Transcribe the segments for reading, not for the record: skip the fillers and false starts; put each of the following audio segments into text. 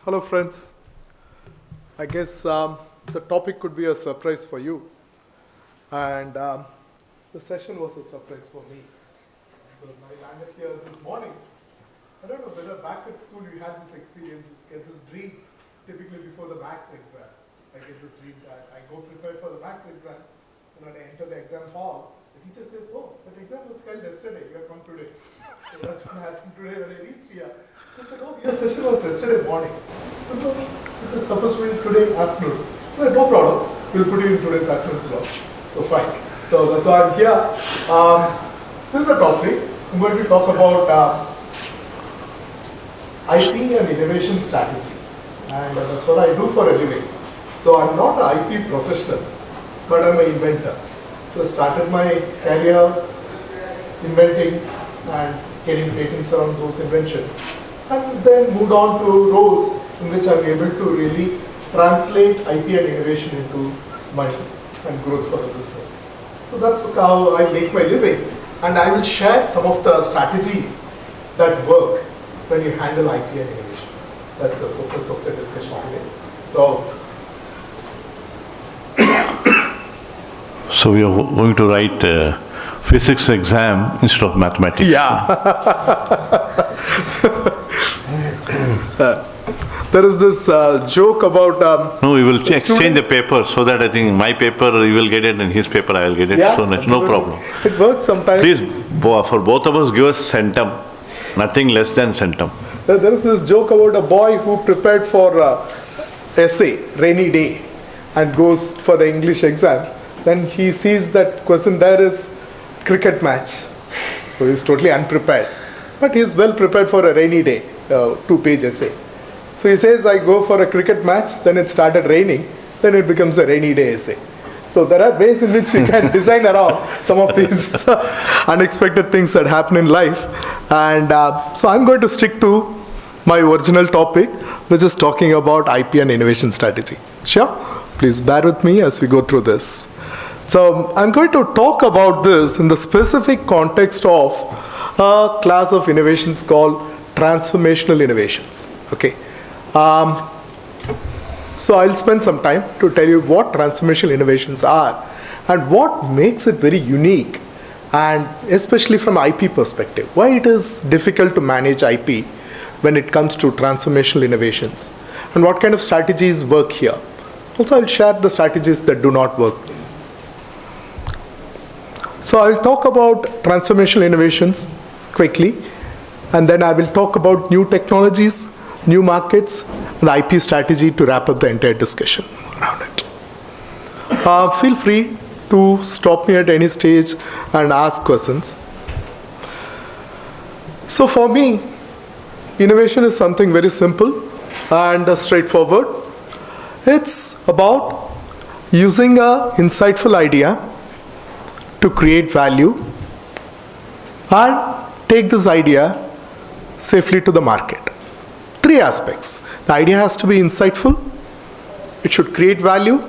Hello friends. I guess the topic could be a surprise for you, and the session was a surprise for me because I landed here this morning. I don't know whether back at school you had this experience, you get this dream typically before the maths exam. I get this dream that I go prepare for the maths exam, and when I enter the exam hall, the teacher says, "Oh, that exam was held yesterday, you have come today." So that's what happened today when I reached here. I said, "Oh, your session was yesterday morning." So, no, it was supposed to be today afternoon. I said, "No problem, we'll put you in today's afternoon slot." So fine. So that's why I'm here. This is a topic. I'm going to talk about IP and innovation strategy. And that's what I do for a living. So I'm not an IP professional, but I'm an inventor. So I started my career inventing and getting patents around those inventions. And then moved on to roles in which I'm able to really translate IP and innovation into money and growth for the business. So that's how I make my living. And I will share some of the strategies that work when you handle IP and innovation. That's the focus of the discussion today. So we are going to write a physics exam instead of mathematics. Yeah. There is this joke about... no, we will exchange the paper so that I think my paper you will get it and his paper I will get it. Yeah, so there's no problem. It works sometimes. Please, for both of us, give us centum. Nothing less than centum. There is this joke about a boy who prepared for essay, rainy day, and goes for the English exam. Then he sees that question there is cricket match. So he's totally unprepared. But he's well prepared for a rainy day, 2-page essay. So he says, I go for a cricket match, then it started raining, then it becomes a rainy day essay. So there are ways in which we can design around some of these unexpected things that happen in life. And so I'm going to stick to my original topic, which is talking about IP and innovation strategy. Sure? Please bear with me as we go through this. So I'm going to talk about this in the specific context of a class of innovations called transformational innovations. Okay. So I'll spend some time to tell you what transformational innovations are and what makes it very unique, and especially from IP perspective, why it is difficult to manage IP when it comes to transformational innovations, and what kind of strategies work here. Also, I'll share the strategies that do not work. So I'll talk about transformational innovations quickly, and then I will talk about new technologies, new markets, and IP strategy to wrap up the entire discussion around it. Feel free to stop me at any stage and ask questions. So for me, innovation is something very simple and straightforward. It's about using an insightful idea to create value and take this idea safely to the market. 3 aspects. The idea has to be insightful, it should create value,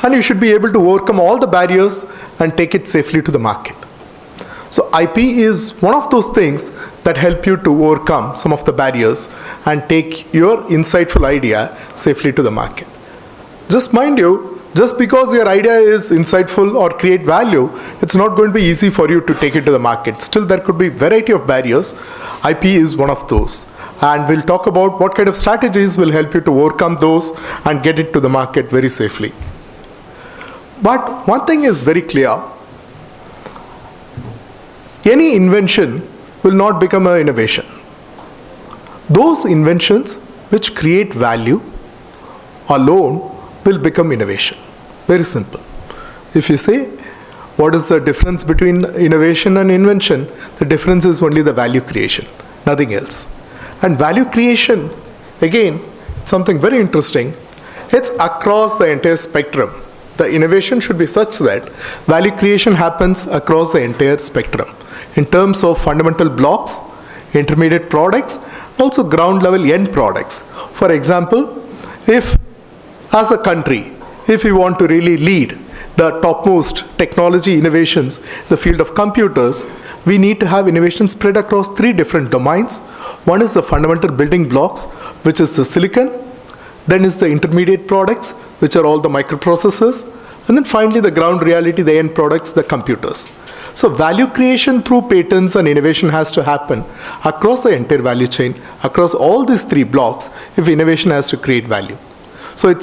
and you should be able to overcome all the barriers and take it safely to the market. So IP is one of those things that help you to overcome some of the barriers and take your insightful idea safely to the market. Just mind you, just because your idea is insightful or create value, it's not going to be easy for you to take it to the market. Still, there could be a variety of barriers. IP is one of those. And we'll talk about what kind of strategies will help you to overcome those and get it to the market very safely. But one thing is very clear. Any invention will not become an innovation. Those inventions which create value alone will become innovation. Very simple. If you say, what is the difference between innovation and invention? The difference is only the value creation, nothing else. And value creation, again, something very interesting. It's across the entire spectrum. The innovation should be such that value creation happens across the entire spectrum in terms of fundamental blocks, intermediate products, also ground level end products. For example, if as a country, if we want to really lead, the topmost technology innovations in the field of computers, we need to have innovation spread across 3 different domains. One is the fundamental building blocks, which is the silicon. Then is the intermediate products, which are all the microprocessors. And then finally, the ground reality, the end products, the computers. So value creation through patents and innovation has to happen across the entire value chain, across all these 3 blocks, if innovation has to create value. So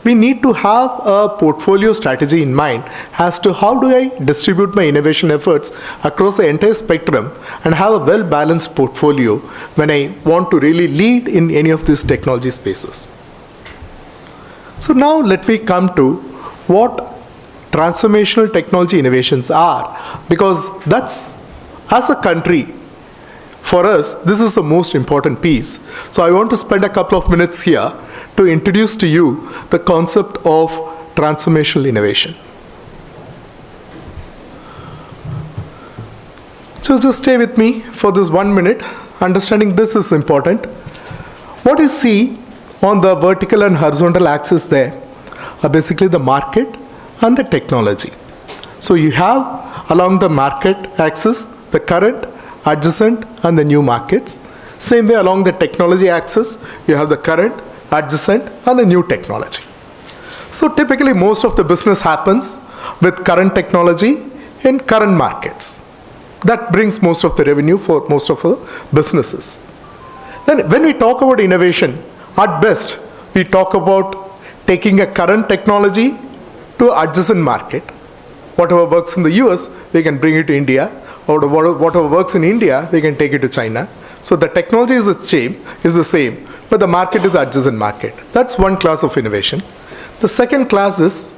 we need to have a portfolio strategy in mind as to how do I distribute my innovation efforts across the entire spectrum and have a well-balanced portfolio when I want to really lead in any of these technology spaces. So now let me come to what transformational technology innovations are, because that's, as a country, for us, this is the most important piece. So I want to spend a couple of minutes here to introduce to you the concept of transformational innovation. So just stay with me for this 1 minute. Understanding this is important. What you see on the vertical and horizontal axis there are basically the market and the technology. So you have along the market axis the current, adjacent, and the new markets. Same way along the technology axis, you have the current, adjacent, and the new technology. So typically most of the business happens with current technology in current markets. That brings most of the revenue for most of the businesses. Then when we talk about innovation, at best, we talk about taking a current technology to adjacent market. Whatever works in the US, we can bring it to India, or whatever works in India, we can take it to China. So the technology is the same, but the market is adjacent market. That's one class of innovation. The second class is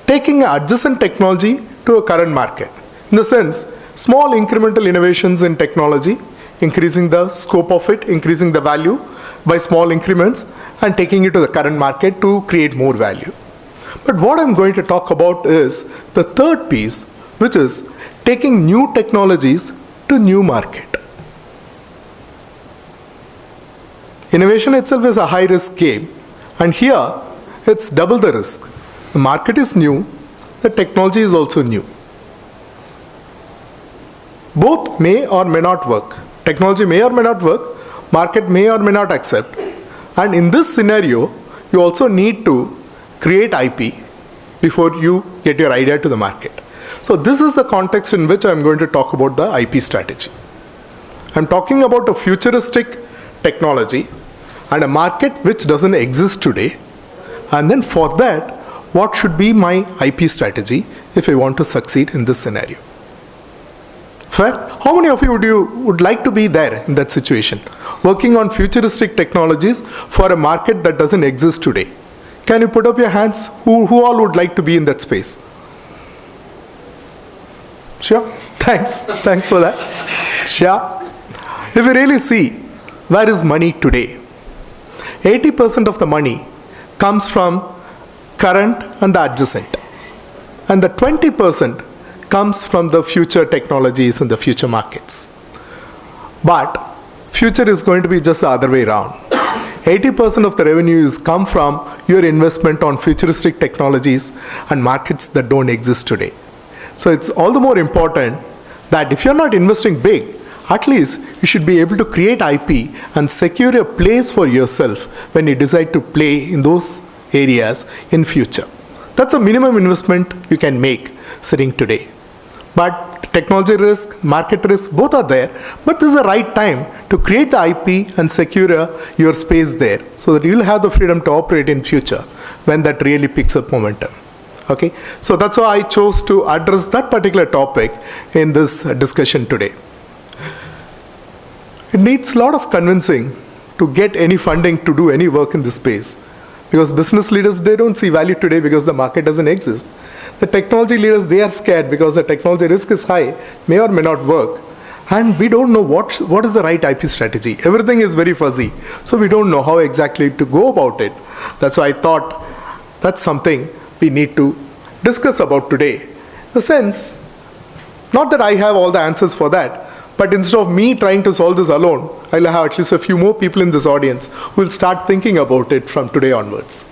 taking adjacent technology to a current market. In the sense, small incremental innovations in technology, increasing the scope of it, increasing the value by small increments, and taking it to the current market to create more value. But what I'm going to talk about is the third piece, which is taking new technologies to new market. Innovation itself is a high-risk game, and here it's double the risk. The market is new, the technology is also new. Both may or may not work. Technology may or may not work, market may or may not accept. And in this scenario, you also need to create IP before you get your idea to the market. So this is the context in which I'm going to talk about the IP strategy. I'm talking about a futuristic technology and a market which doesn't exist today. And then for that, what should be my IP strategy if I want to succeed in this scenario? Fair? How many of you would like to be there in that situation, working on futuristic technologies for a market that doesn't exist today? Can you put up your hands? Who all would like to be in that space? Sure. Thanks for that. Sure. If you really see, where is money today? 80% of the money comes from current and the adjacent. And the 20% comes from the future technologies and the future markets. But future is going to be just the other way around. 80% of the revenues come from your investment on futuristic technologies and markets that don't exist today. So it's all the more important that if you're not investing big, at least you should be able to create IP and secure a place for yourself when you decide to play in those areas in future. That's a minimum investment you can make sitting today. But technology risk, market risk, both are there. But this is the right time to create the IP and secure your space there so that you'll have the freedom to operate in future when that really picks up momentum. Okay? So that's why I chose to address that particular topic in this discussion today. It needs a lot of convincing to get any funding to do any work in this space. Because business leaders, they don't see value today because the market doesn't exist. The technology leaders, they are scared because the technology risk is high, may or may not work. And we don't know what is the right IP strategy. Everything is very fuzzy. So we don't know how exactly to go about it. That's why I thought that's something we need to discuss about today. In the sense, not that I have all the answers for that, but instead of me trying to solve this alone, I'll have at least a few more people in this audience who will start thinking about it from today onwards.